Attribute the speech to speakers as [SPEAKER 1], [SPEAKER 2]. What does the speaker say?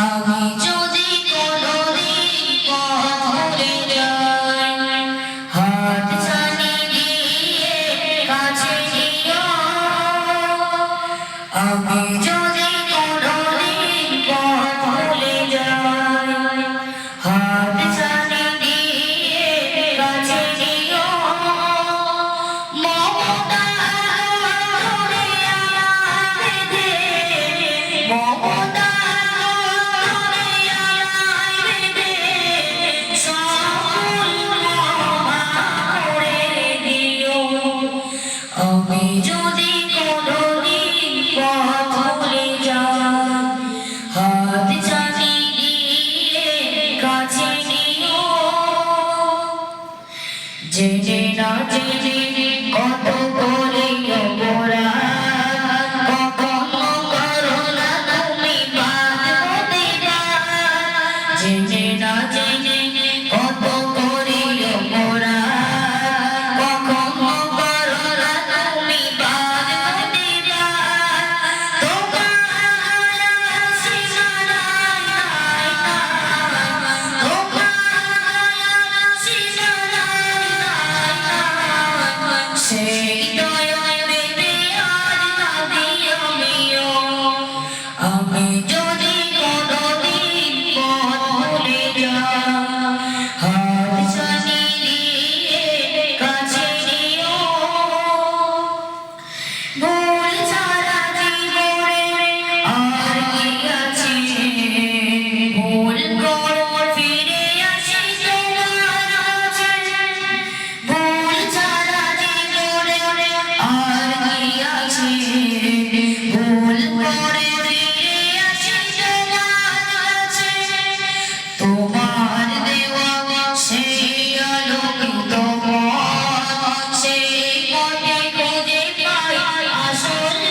[SPEAKER 1] আমি যদি কোনোদিন পথে যাই, হাত ছানি দিয়ে কাছে নিও। আমি যদি কোনোদিন পথে যাই, হাত ছানি দিয়ে কাছে নিও। মমতা করে আমায় বেঁধে, মমতা আমি যদি কোনোদিন পথ ভুলে যাই, হাত ছানি দিয়ে কাছে নিও। জেনে না জেনে কত করে অপরাধ, কখনো করো না তুমি বাঁধতে বাঁধ। জেনে না জেনে কত করে অপরাধ, কখনো করো না তুমি বাঁধতে বাঁধ। তোমার সীমানায় নাই না, তোমার সীমানায় নাই না, সেই দয়ায় পেতে আর কাঁদি আমিও। আমি যদি কোনোদিন পথ ভুলে যাই, হাত ছানি দিয়ে কাছে নিও। ভুল ছাড়া জীবনে আর কি আছে, ভুল করো ফিরে আসি তোমার কাছে। ভুল ছাড়া জীবনে আর কি আছে, ভুল করে ফিরে আসি তোমার কাছে। তোমার দেওয়া সেই আলোকিত পথ, সেই পথে খুঁজে পাই আসল